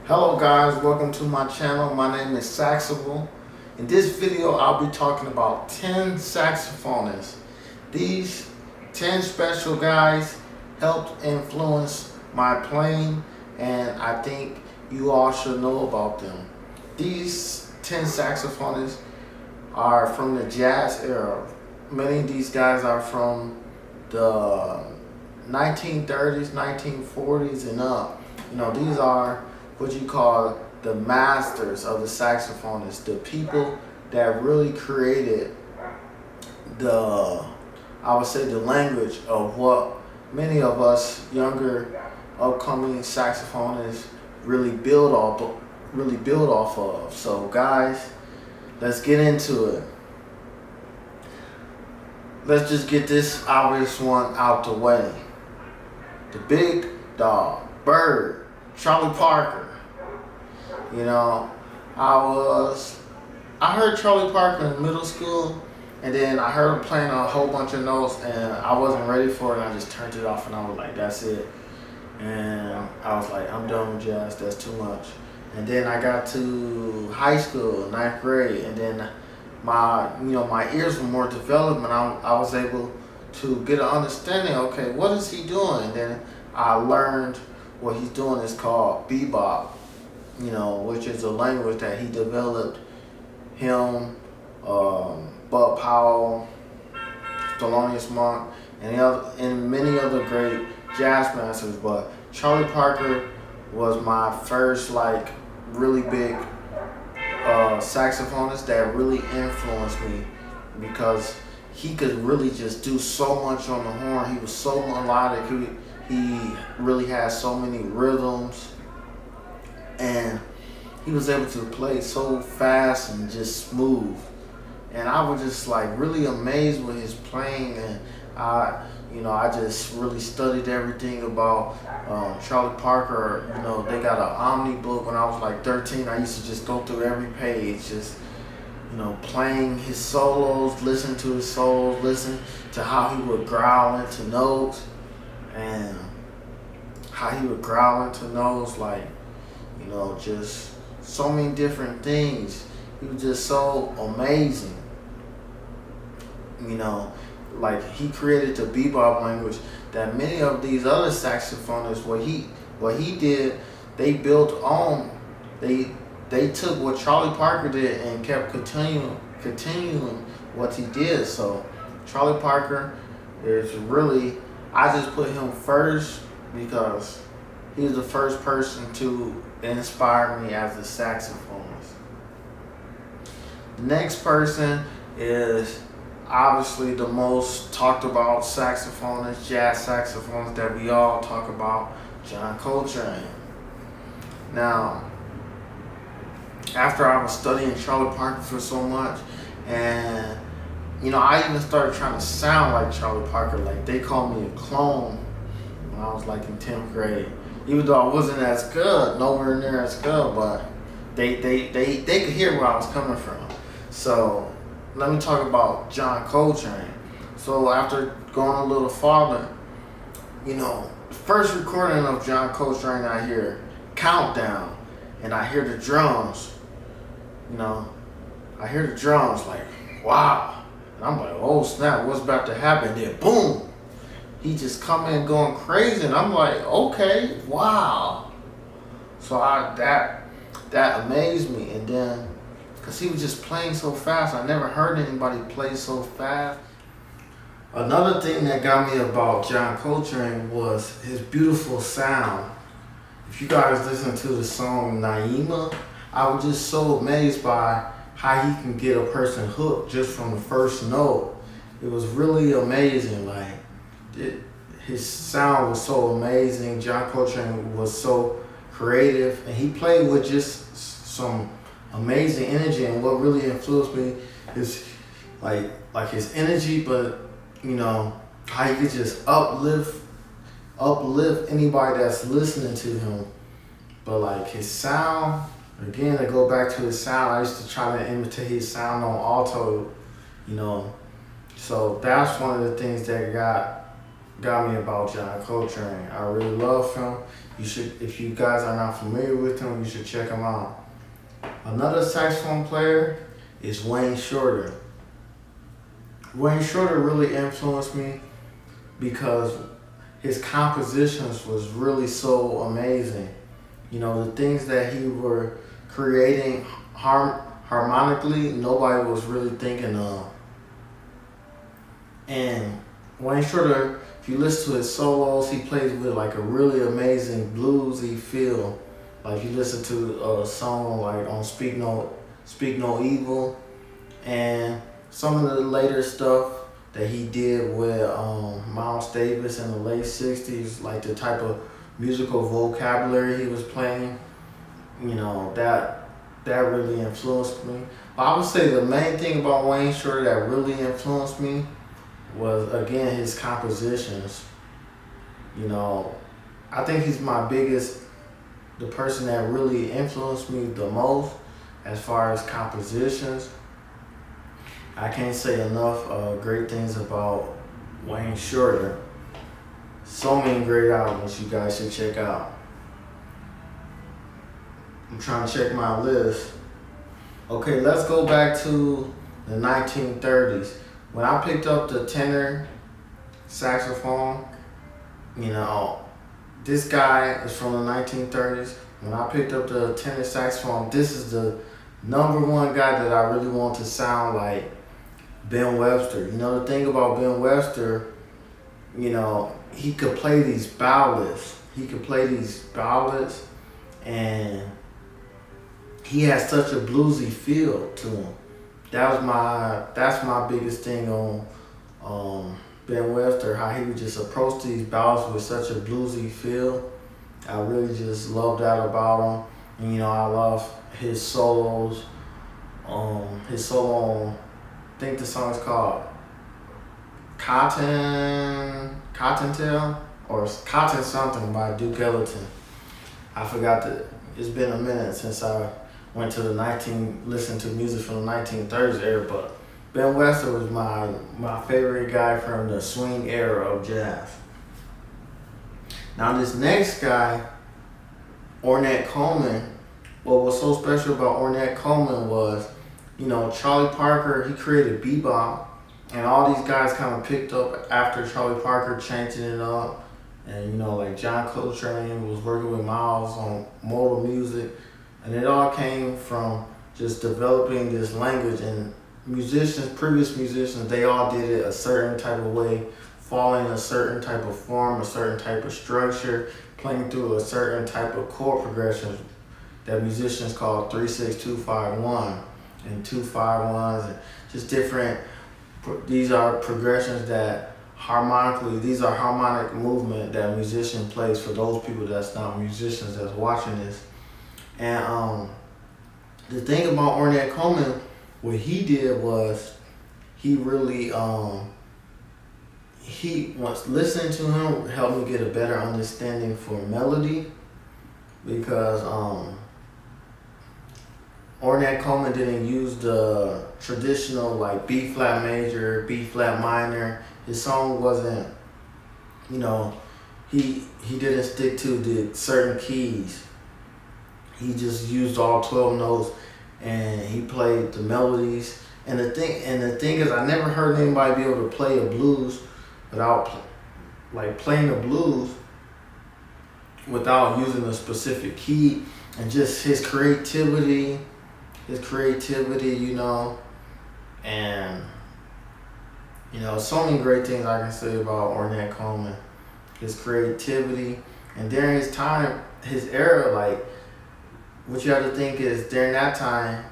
Hello guys, welcome to my channel. My name is Saxophonist. In this video, I'll be talking about 10 saxophonists. These 10 special guys helped influence my playing, and I think you all should know about them. These 10 saxophonists are from the jazz era. Many of these guys are from the 1930s, 1940s and up. These are what you call the masters of the saxophonist, the people that really created I would say, the language of what many of us younger upcoming saxophonists really build off of. So guys, let's get into it. Let's just get this obvious one out the way. The big dog, Bird, Charlie Parker. I heard Charlie Parker in middle school, and then I heard him playing a whole bunch of notes, and I wasn't ready for it, and I just turned it off, and I was like, that's it. And I was like, I'm done with jazz, that's too much. And then I got to high school, 9th grade, and then my ears were more developed, and I was able to get an understanding, okay, what is he doing? And then I learned what he's doing is called bebop, which is a language that he developed, him, Bud Powell, Thelonious Monk, and many other great jazz masters. But Charlie Parker was my first really big saxophonist that really influenced me, because he could really just do so much on the horn. He was so melodic. He really had so many rhythms, and he was able to play so fast and just smooth. And I was just really amazed with his playing, and I just really studied everything about Charlie Parker. They got an Omni book when I was 13. I used to just go through every page, just playing his solos, listen to his solos, listen to how he would growl into notes, and how he would growl into notes, just so many different things. He was just so amazing. He created the bebop language that many of these other saxophonists, what he did, they built on. They took what Charlie Parker did and kept continuing what he did. So Charlie Parker is really, I just put him first because he was the first person to inspire me as a saxophonist. The next person is obviously the most talked about saxophonist, jazz saxophonist that we all talk about, John Coltrane. Now, after I was studying Charlie Parker for so much, and I even started trying to sound like Charlie Parker. They called me a clone when I was in 10th grade. Even though I wasn't as good, nowhere near as good, but they could hear where I was coming from. So let me talk about John Coltrane. So after going a little farther, the first recording of John Coltrane, I hear Countdown, and I hear the drums. I hear the drums wow. And I'm like, oh snap, what's about to happen? Then boom, he just come in going crazy, and I'm like, okay, wow. So that amazed me. And then, because he was just playing so fast, I never heard anybody play so fast. Another thing that got me about John Coltrane was his beautiful sound. If you guys listen to the song Naima, I was just so amazed by how he can get a person hooked just from the first note. It was really amazing. His sound was so amazing. John Coltrane was so creative, and he played with just some amazing energy. And what really influenced me is his energy, but how he could just uplift anybody that's listening to him. But his sound, again, to go back to his sound, I used to try to imitate his sound on alto, So that's one of the things that got me about John Coltrane. I really love him. You should, if you guys are not familiar with him, you should check him out. Another saxophone player is Wayne Shorter. Wayne Shorter really influenced me because his compositions was really so amazing. You know, the things that he were creating harmonically, nobody was really thinking of. And Wayne Shorter, if you listen to his solos, he plays with like a really amazing bluesy feel. Like you listen to a song like on Speak No Evil, and some of the later stuff that he did with Miles Davis in the late 60s, like the type of musical vocabulary he was playing, you know, that really influenced me. But I would say the main thing about Wayne Shorter that really influenced me was, again, his compositions. You know, I think he's the person that really influenced me the most as far as compositions. I can't say enough great things about Wayne Shorter. So many great albums you guys should check out. I'm trying to check my list. Okay, let's go back to the 1930s. When I picked up the tenor saxophone, you know, this guy is from the 1930s. When I picked up the tenor saxophone, this is the number one guy that I really want to sound like Ben Webster. You know, the thing about Ben Webster, you know, he could play these ballads. And he has such a bluesy feel to him. That's my biggest thing on Ben Webster, how he would just approach these ballads with such a bluesy feel. I really just love that about him. And you know, I love his solos. His solo, I think the song is called Cottontail or Cotton something by Duke Ellington. I forgot it's been a minute since I went to listened to music from the 1930s era, but Ben Webster was my favorite guy from the swing era of jazz. Now this next guy, Ornette Coleman, what was so special about Ornette Coleman was, you know, Charlie Parker, he created bebop, and all these guys kind of picked up after Charlie Parker changing it up. And you know, like John Coltrane was working with Miles on modal music, and it all came from just developing this language. And previous musicians, they all did it a certain type of way, following a certain type of form, a certain type of structure, playing through a certain type of chord progressions that musicians call 3-6-2-5-1 and 2-5-1s, and just different. These are progressions that these are harmonic movement that a musician plays for those people that's not musicians that's watching this. And the thing about Ornette Coleman, what he did was he really once listening to him helped me get a better understanding for melody, because Ornette Coleman didn't use the traditional like B flat major, B flat minor. His song wasn't, you know, he didn't stick to the certain keys. He just used all 12 notes, and he played the melodies. And the thing is, I never heard anybody be able to play a blues without playing the blues without using a specific key. And just his creativity, you know, and you know, so many great things I can say about Ornette Coleman. His creativity, and during his time, his era, like, what you have to think is during that time,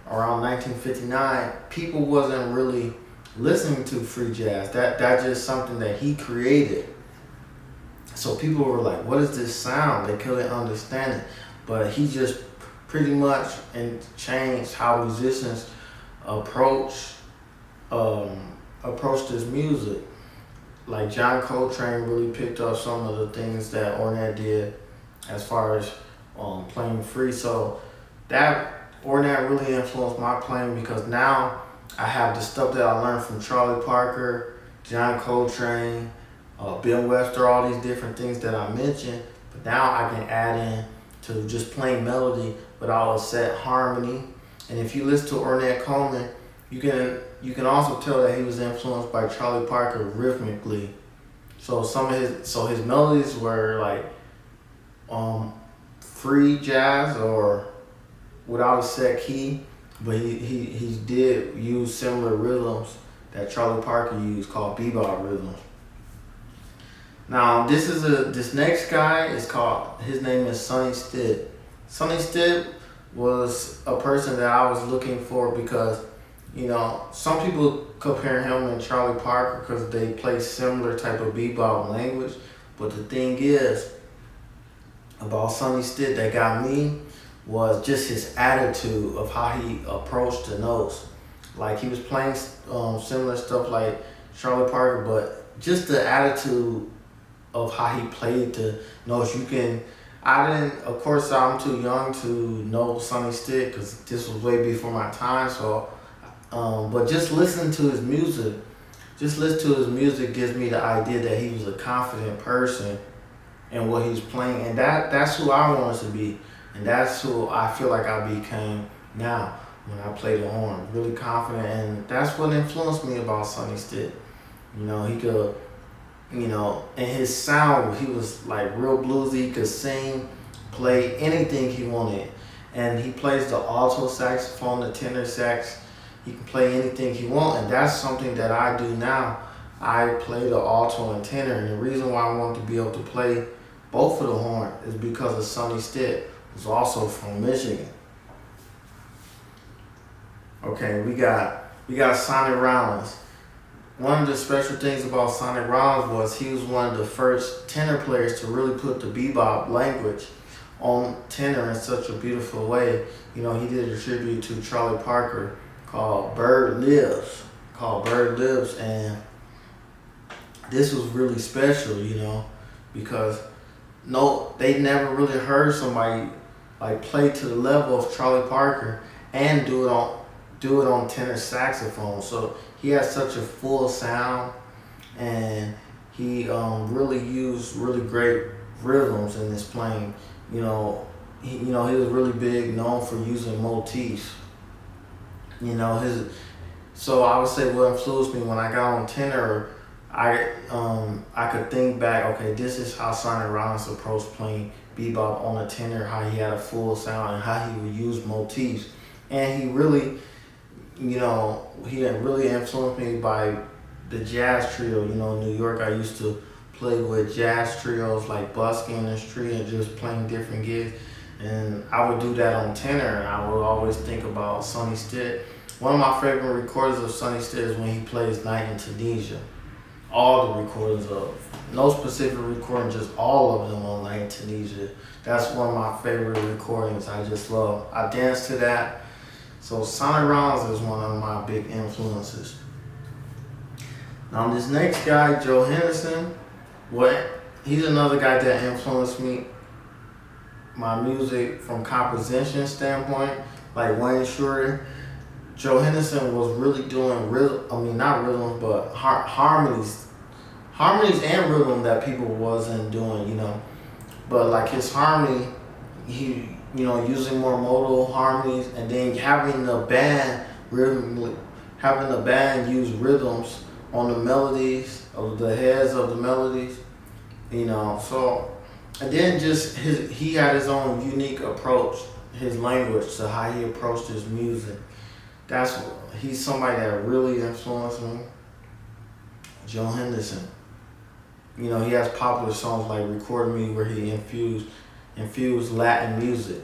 around 1959, people wasn't really listening to free jazz. That's just something that he created. So people were like, what is this sound? They couldn't understand it. But he just pretty much changed how musicians approach this music. Like John Coltrane really picked up some of the things that Ornette did as far as playing free. So that Ornette really influenced my playing, because now I have the stuff that I learned from Charlie Parker, John Coltrane, Ben Webster, all these different things that I mentioned. But now I can add in to just plain melody without a set harmony. And if you listen to Ornette Coleman, you can also tell that he was influenced by Charlie Parker rhythmically. So his melodies were like free jazz or without a set key, but he did use similar rhythms that Charlie Parker used called bebop rhythms. Now this next guy his name is Sonny Stitt. Sonny Stitt was a person that I was looking for because, some people compare him and Charlie Parker because they play similar type of bebop language. But the thing is about Sonny Stitt that got me was just his attitude of how he approached the notes. Like he was playing similar stuff like Charlie Parker, but just the attitude of how he played the notes. Of course, I'm too young to know Sonny Stitt because this was way before my time. So, but just listen to his music gives me the idea that he was a confident person in what he's playing, and that's who I wanted to be, and that's who I feel like I became now when I play the horn. Really confident, and that's what influenced me about Sonny Stitt. He could. And his sound, he was like real bluesy. He could sing, play anything he wanted. And he plays the alto saxophone, the tenor sax. He can play anything he wants. And that's something that I do now. I play the alto and tenor. And the reason why I want to be able to play both of the horn is because of Sonny Stitt, who's also from Michigan. Okay, we got Sonny Rollins. One of the special things about Sonny Rollins was he was one of the first tenor players to really put the bebop language on tenor in such a beautiful way. He did a tribute to Charlie Parker called Bird Lives. And this was really special, because they never really heard somebody like play to the level of Charlie Parker and do it on tenor saxophone. So he has such a full sound, and he really used really great rhythms in his playing. He was really big, known for using motifs. So I would say what influenced me when I got on tenor, I could think back, okay, this is how Sonny Rollins approached playing bebop on a tenor, how he had a full sound and how he would use motifs. And he really, he had really influenced me by the jazz trio. In New York, I used to play with jazz trios like busking and street and just playing different gigs. And I would do that on tenor, and I would always think about Sonny Stitt. One of my favorite recordings of Sonny Stitt is when he plays Night in Tunisia. All the recordings no specific recording, just all of them on Night in Tunisia. That's one of my favorite recordings. I just love. I dance to that. So Sonny Rollins is one of my big influences. Now this next guy, Joe Henderson, he's another guy that influenced me, my music from composition standpoint, like Wayne Shorter. Joe Henderson was really doing not rhythms, but harmonies and rhythm that people wasn't doing, But like his harmony, he, using more modal harmonies, and then having the band use rhythms on the melodies, of the heads of the melodies, So, and then he had his own unique approach, his language to how he approached his music. He's somebody that really influenced me. Joe Henderson. He has popular songs like Record Me where he infused Latin music.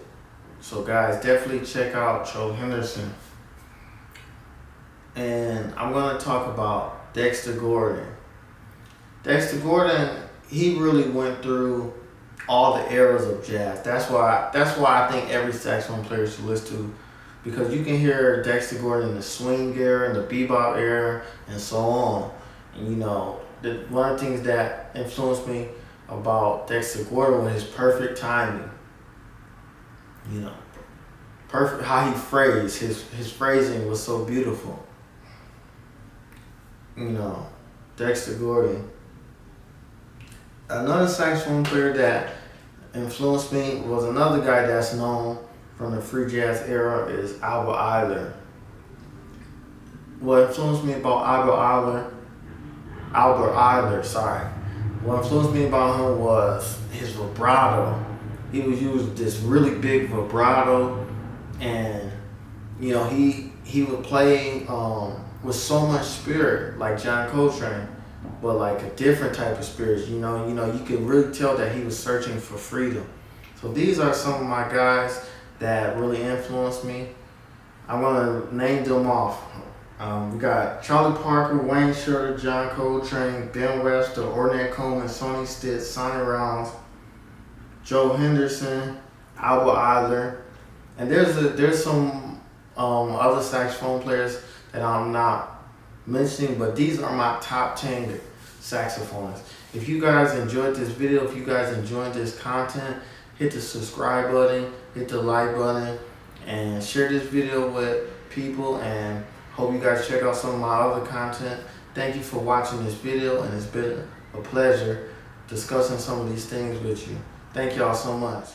So guys, definitely check out Joe Henderson. And I'm going to talk about Dexter Gordon. Dexter Gordon, he really went through all the eras of jazz. That's why I think every saxophone player should listen to, because you can hear Dexter Gordon in the swing era and the bebop era and so on. And one of the things that influenced me about Dexter Gordon was his perfect timing. Perfect how he phrased. His phrasing was so beautiful. Dexter Gordon. Another saxophone player that influenced me was another guy that's known from the free jazz era is Albert Ayler. What influenced me about Albert Ayler, sorry. What influenced me about him was his vibrato. He would use this really big vibrato, and he would play with so much spirit, like John Coltrane, but like a different type of spirit. You could really tell that he was searching for freedom. So these are some of my guys that really influenced me. I'm gonna name them off. We got Charlie Parker, Wayne Shorter, John Coltrane, Ben Webster, Ornette Coleman, Sonny Stitt, Sonny Rollins, Joe Henderson, Albert Ayler, and there's some other saxophone players that I'm not mentioning, but these are my top 10 saxophonists. If you guys enjoyed this video, if you guys enjoyed this content, hit the subscribe button, hit the like button, and share this video with people, and hope you guys check out some of my other content. Thank you for watching this video, and it's been a pleasure discussing some of these things with you. Thank y'all so much.